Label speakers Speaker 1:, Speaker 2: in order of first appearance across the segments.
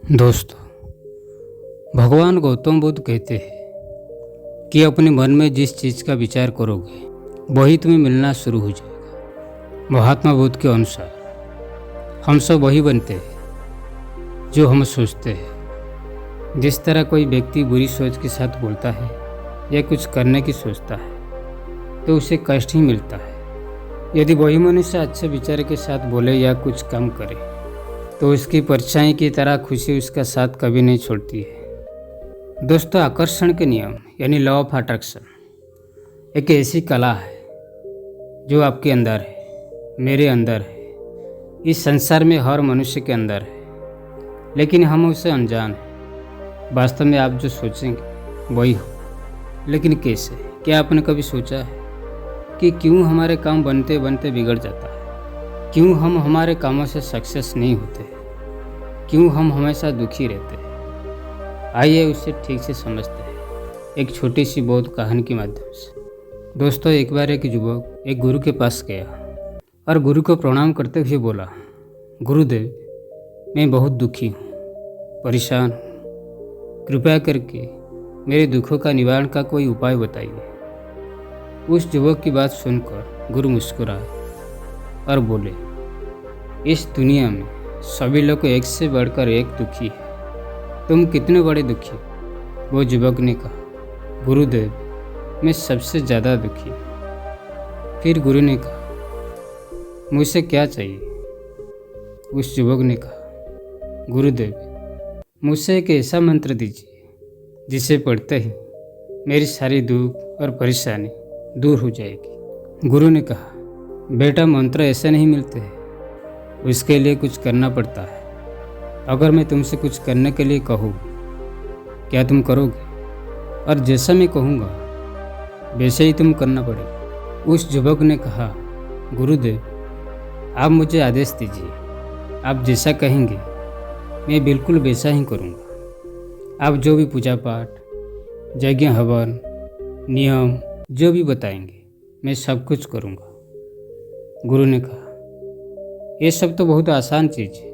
Speaker 1: दोस्तों, भगवान गौतम बुद्ध कहते हैं कि अपने मन में जिस चीज़ का विचार करोगे वही तुम्हें मिलना शुरू हो जाएगा। महात्मा बुद्ध के अनुसार हम सब वही बनते हैं जो हम सोचते हैं। जिस तरह कोई व्यक्ति बुरी सोच के साथ बोलता है या कुछ करने की सोचता है तो उसे कष्ट ही मिलता है। यदि वही मनुष्य अच्छे विचार के साथ बोले या कुछ काम करे तो उसकी परछाई की तरह खुशी उसका साथ कभी नहीं छोड़ती है। दोस्तों, आकर्षण के नियम यानी लॉ ऑफ अट्रैक्शन एक ऐसी कला है जो आपके अंदर है, मेरे अंदर है, इस संसार में हर मनुष्य के अंदर है, लेकिन हम उसे अनजान हैं। वास्तव में आप जो सोचेंगे वही हो, लेकिन कैसे? क्या आपने कभी सोचा है कि क्यों हमारे काम बनते बनते बिगड़ जाता है? क्यों हम हमारे कामों से सक्सेस नहीं होते? क्यों हम हमेशा दुखी रहते हैं? आइए उसे ठीक से समझते हैं एक छोटी सी बौद्ध कहानी के माध्यम से। दोस्तों, एक बार एक युवक एक गुरु के पास गया और गुरु को प्रणाम करते हुए बोला, गुरुदेव, मैं बहुत दुखी हूँ, परेशान हूँ, कृपया करके मेरे दुखों का निवारण का कोई उपाय बताइए। उस युवक की बात सुनकर गुरु मुस्कुराए और बोले, इस दुनिया में सभी लोग एक से बढ़कर एक दुखी है, तुम कितने बड़े दुखी? वो युवक ने कहा, गुरुदेव, मैं सबसे ज़्यादा दुखी हूँ। फिर गुरु ने कहा, मुझसे क्या चाहिए? उस युवक ने कहा, गुरुदेव, मुझसे एक ऐसा मंत्र दीजिए जिसे पढ़ते ही मेरी सारी दुख और परेशानी दूर हो जाएगी। गुरु ने कहा, बेटा, मंत्र ऐसे नहीं मिलते हैं, उसके लिए कुछ करना पड़ता है। अगर मैं तुमसे कुछ करने के लिए कहूँ, क्या तुम करोगे? और जैसा मैं कहूँगा वैसे ही तुम करना पड़ेगा। उस युवक ने कहा, गुरुदेव, आप मुझे आदेश दीजिए, आप जैसा कहेंगे मैं बिल्कुल वैसा ही करूँगा। आप जो भी पूजा पाठ, यज्ञ, हवन, नियम जो भी बताएंगे मैं सब कुछ करूँगा। गुरु ने कहा, ये सब तो बहुत आसान चीज़ है,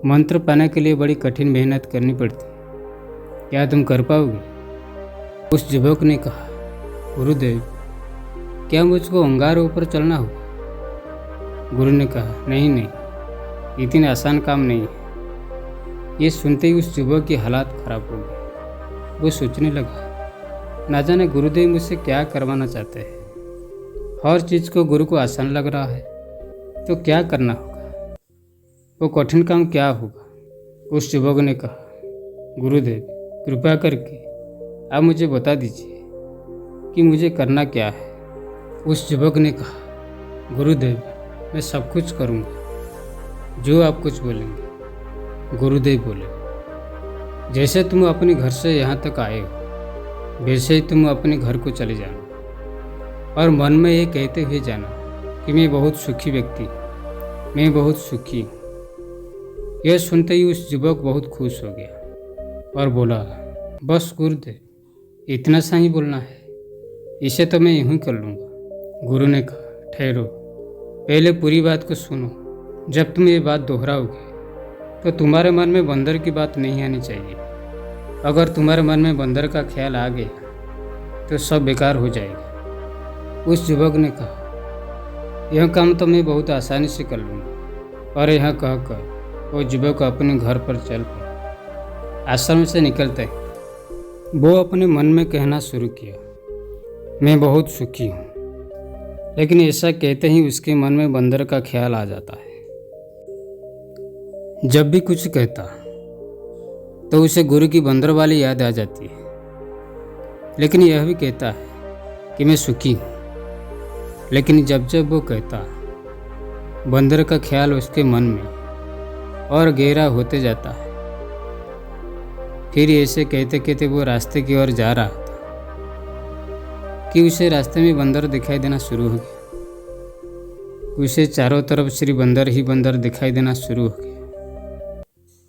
Speaker 1: मंत्र पाने के लिए बड़ी कठिन मेहनत करनी पड़ती है, क्या तुम कर पाओगे? उस युवक ने कहा, गुरुदेव, क्या मुझको अंगारों पर चलना होगा? गुरु ने कहा, नहीं नहीं, इतनी आसान काम नहीं है। ये सुनते ही उस युवक की हालात खराब हो गई। वो सोचने लगा, ना जाने गुरुदेव मुझसे क्या करवाना चाहते हैं। हर चीज़ को गुरु को आसान लग रहा है तो क्या करना होगा? वो कठिन काम क्या होगा? उस युवक ने कहा, गुरुदेव, कृपया करके आप मुझे बता दीजिए कि मुझे करना क्या है। उस युवक ने कहा, गुरुदेव, मैं सब कुछ करूँगा जो आप कुछ बोलेंगे। गुरुदेव बोले, जैसे तुम अपने घर से यहाँ तक आए हो वैसे ही तुम अपने घर को चले जाना और मन में ये कहते हुए जाना कि मैं बहुत सुखी व्यक्ति हूँ, मैं बहुत सुखी हूँ। यह सुनते ही उस युवक बहुत खुश हो गया और बोला, बस गुरुदेव, इतना सा ही बोलना है, इसे तो मैं यूँ ही कर लूँगा। गुरु ने कहा, ठहरो, पहले पूरी बात को सुनो। जब तुम ये बात दोहराओगे तो तुम्हारे मन में बंदर की बात नहीं आनी चाहिए। अगर तुम्हारे मन में बंदर का ख्याल आ गया तो सब बेकार हो जाएगा। उस युवक ने कहा, यह काम तो मैं बहुत आसानी से कर लूँगा। और यह कहकर वो युवक अपने घर पर चल पड़ा। आश्रम से निकलते ही वो अपने मन में कहना शुरू किया, मैं बहुत सुखी हूँ। लेकिन ऐसा कहते ही उसके मन में बंदर का ख्याल आ जाता है। जब भी कुछ कहता तो उसे गुरु की बंदर वाली याद आ जाती है। लेकिन यह भी कहता है कि मैं सुखी हूँ, लेकिन जब जब वो कहता बंदर का ख्याल उसके मन में और गहरा होते जाता है। फिर ऐसे कहते कहते वो रास्ते की ओर जा रहा था कि उसे रास्ते में बंदर दिखाई देना शुरू हो गया। उसे चारों तरफ श्री बंदर ही बंदर दिखाई देना शुरू हो गया।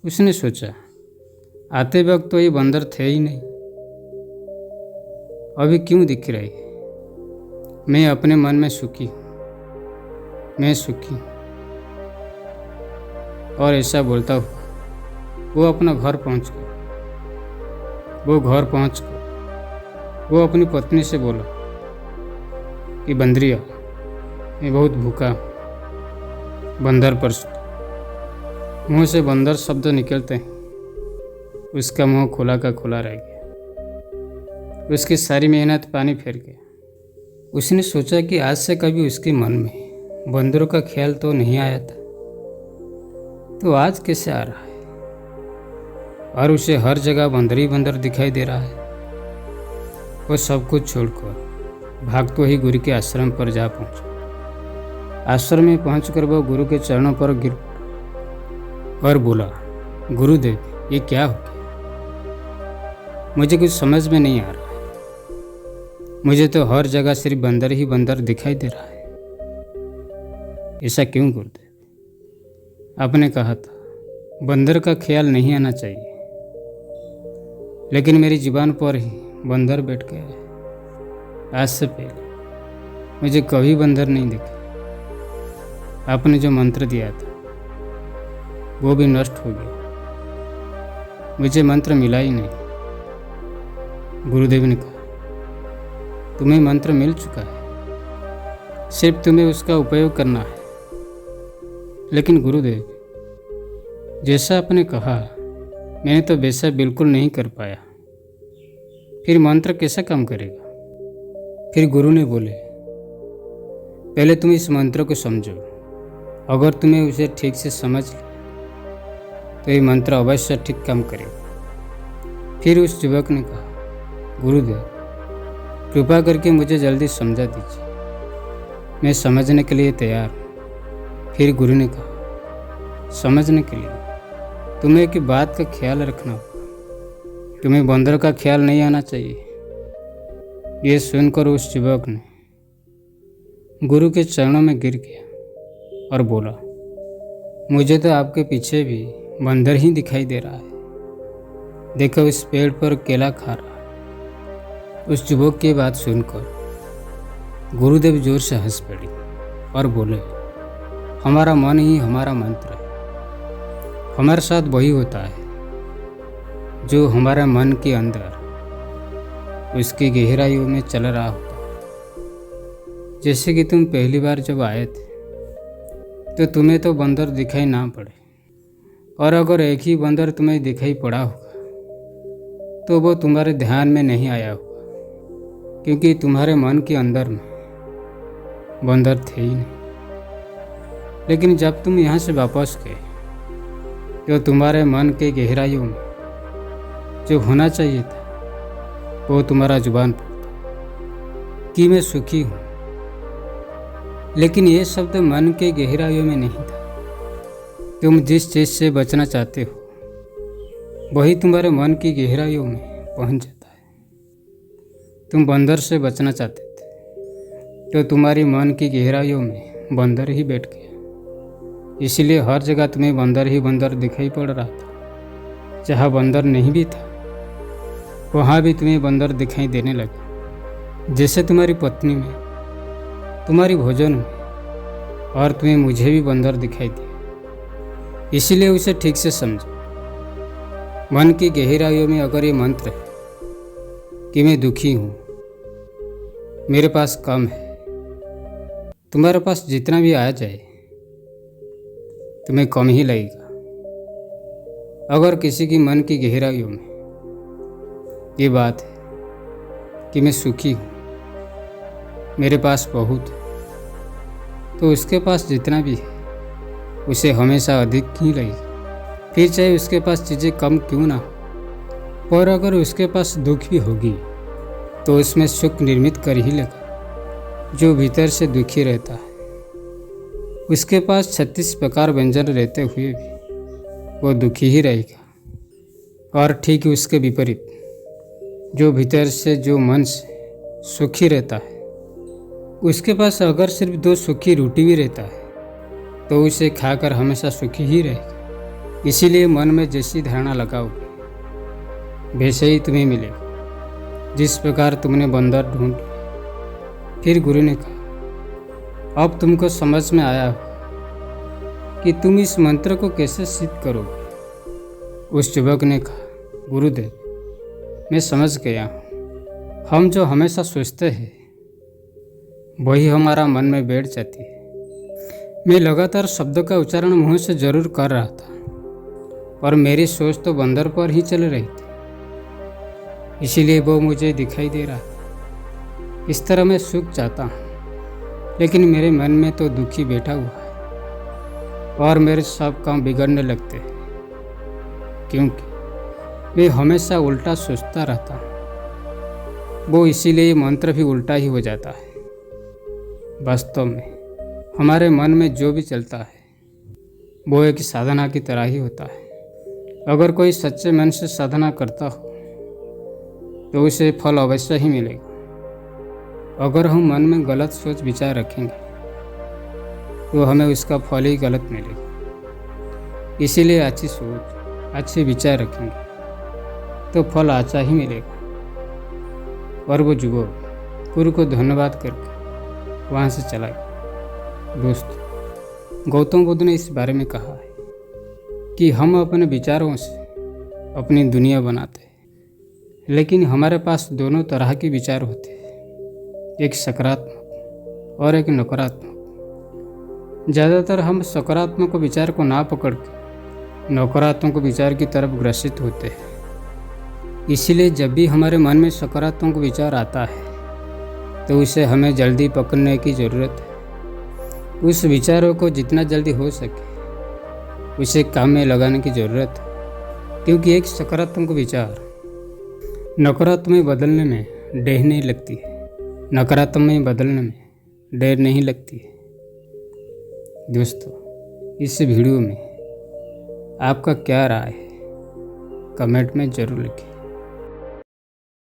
Speaker 1: उसने सोचा, आते वक्त तो ये बंदर थे ही नहीं, अभी क्यों दिख रही है? मैं अपने मन में सुखी हूँ, मैं सुखी हूँ। और ऐसा बोलता हुआ वो अपना घर पहुंच गया। वो अपनी पत्नी से बोला कि बंदरिया, मैं बहुत भूखा हूं। बंदर पर मुंह से बंदर शब्द निकलते हैं, उसका मुंह खुला का खुला रह गया। उसकी सारी मेहनत पानी फेर गया। उसने सोचा कि आज से कभी उसके मन में बंदरों का ख्याल तो नहीं आया था, तो आज कैसे आ रहा है? और उसे हर जगह बंदर ही बंदर दिखाई दे रहा है। वो सब कुछ छोड़कर भागते ही गुरु के आश्रम पर जा पहुंचा। आश्रम में पहुंचकर वह गुरु के चरणों पर गिर पड़ा और बोला, गुरुदेव, ये क्या हो गया? मुझे कुछ समझ में नहीं आ रहा है। मुझे तो हर जगह सिर्फ बंदर ही बंदर दिखाई दे रहा है। ऐसा क्यों गुरुदेव? आपने कहा था बंदर का ख्याल नहीं आना चाहिए, लेकिन मेरी जुबान पर ही बंदर बैठ गया है। आज से पहले मुझे कभी बंदर नहीं दिखे। आपने जो मंत्र दिया था वो भी नष्ट हो गया। मुझे मंत्र मिला ही नहीं। गुरुदेव ने कहा, तुम्हें मंत्र मिल चुका है, सिर्फ तुम्हें उसका उपयोग करना है। लेकिन गुरुदेव, जैसा आपने कहा मैंने तो वैसा बिल्कुल नहीं कर पाया, फिर मंत्र कैसा काम करेगा? फिर गुरु ने बोले, पहले तुम इस मंत्र को समझो। अगर तुम्हें उसे ठीक से समझ लिया तो ये मंत्र अवश्य ठीक काम करेगा। फिर उस युवक ने कहा, गुरुदेव, कृपा करके मुझे जल्दी समझा दीजिए, मैं समझने के लिए तैयार हूँ। फिर गुरु ने कहा, समझने के लिए तुम्हें एक बात का ख्याल रखना होगा, तुम्हें बंदर का ख्याल नहीं आना चाहिए। ये सुनकर उस युवक ने गुरु के चरणों में गिर गया और बोला, मुझे तो आपके पीछे भी बंदर ही दिखाई दे रहा है। देखो, इस पेड़ पर केला खा रहा है। उस युवक की बात सुनकर गुरुदेव जोर से हंस पड़ी और बोले, हमारा मन ही हमारा मंत्र है। हमारे साथ वही होता है जो हमारा मन के अंदर उसकी गहराइयों में चल रहा होता है। जैसे कि तुम पहली बार जब आए थे तो तुम्हें तो बंदर दिखाई ना पड़े, और अगर एक ही बंदर तुम्हें दिखाई पड़ा होगा तो वो तुम्हारे ध्यान में नहीं आया होगा, क्योंकि तुम्हारे मन के अंदर में बंदर थे ही नहीं। लेकिन जब तुम यहाँ से वापस गए तो तुम्हारे मन के गहराइयों में जो होना चाहिए था वो तुम्हारा जुबान पर था कि मैं सुखी हूँ। लेकिन ये शब्द मन के गहराइयों में नहीं था। तुम जिस चीज़ से बचना चाहते हो वही तुम्हारे मन की गहराइयों में पहुँच जाता है। तुम बंदर से बचना चाहते थे तो तुम्हारी मन की गहराइयों में बंदर ही बैठ गया। इसलिए हर जगह तुम्हें बंदर ही बंदर दिखाई पड़ रहा था। जहाँ बंदर नहीं भी था वहाँ भी तुम्हें बंदर दिखाई देने लगा, जैसे तुम्हारी पत्नी में, तुम्हारी भोजन में, और तुम्हें मुझे भी बंदर दिखाई दिया। इसीलिए उसे ठीक से समझो। मन की गहराइयों में अगर ये मंत्र है कि मैं दुखी हूँ, मेरे पास कम है, तुम्हारे पास जितना भी आ जाए तुम्हें कम ही लगेगा। अगर किसी की मन की गहराइयों में ये बात है कि मैं सुखी हूँ, मेरे पास बहुत है, तो उसके पास जितना भी है उसे हमेशा अधिक ही लगेगा। फिर चाहे उसके पास चीज़ें कम क्यों ना हो, और अगर उसके पास दुख भी होगी तो उसमें सुख निर्मित कर ही लेगा। जो भीतर से दुखी रहता है उसके पास 36 प्रकार व्यंजन रहते हुए भी वो दुखी ही रहेगा। और ठीक उसके विपरीत जो भीतर से, जो मन से सुखी रहता है, उसके पास अगर सिर्फ 2 सूखी रोटी भी रहता है तो उसे खाकर हमेशा सुखी ही रहेगा। इसीलिए मन में जैसी धारणा लगाओगे वैसे ही तुम्हें मिलेगा, जिस प्रकार तुमने बंदर ढूंढ लिया। फिर गुरु ने कहा, अब तुमको समझ में आया कि तुम इस मंत्र को कैसे सिद्ध करोगे। उस युवक ने कहा, गुरुदेव, मैं समझ गया हूँ। हम जो हमेशा सोचते हैं वही हमारा मन में बैठ जाती है। मैं लगातार शब्दों का उच्चारण मुंह से जरूर कर रहा था, और मेरी सोच तो बंदर पर ही चल रही थी, इसीलिए वो मुझे दिखाई दे रहा था। इस तरह मैं सूख जाता हूँ, लेकिन मेरे मन में तो दुखी बैठा हुआ है, और मेरे सब काम बिगड़ने लगते हैं, क्योंकि मैं हमेशा उल्टा सोचता रहता हूँ। वो इसीलिए मंत्र भी उल्टा ही हो जाता है। वास्तव में हमारे मन में जो भी चलता है वो एक साधना की तरह ही होता है। अगर कोई सच्चे मन से साधना करता हो तो उसे फल अवश्य ही मिलेगा। अगर हम मन में गलत सोच विचार रखेंगे तो हमें उसका फल ही गलत मिलेगा। इसीलिए अच्छी सोच, अच्छे विचार रखेंगे तो फल अच्छा ही मिलेगा। और वो युवक गुरु को धन्यवाद करके वहाँ से चला गया। दोस्तों, गौतम बुद्ध ने इस बारे में कहा है कि हम अपने विचारों से अपनी दुनिया बनाते हैं, लेकिन हमारे पास दोनों तरह के विचार होते हैं, एक सकारात्मक और एक नकारात्मक। ज़्यादातर हम सकारात्मक विचार को ना पकड़ के नकारात्मक विचार की तरफ ग्रसित होते हैं। इसीलिए जब भी हमारे मन में सकारात्मक विचार आता है तो उसे हमें जल्दी पकड़ने की ज़रूरत है। उस विचारों को जितना जल्दी हो सके उसे काम में लगाने की ज़रूरत है, क्योंकि एक सकारात्मक विचार नकारात्मक में बदलने में देर नहीं लगती है, नकारात्मक में बदलने में देर नहीं लगती है। दोस्तों, इस वीडियो में आपका क्या राय है कमेंट में ज़रूर लिखें।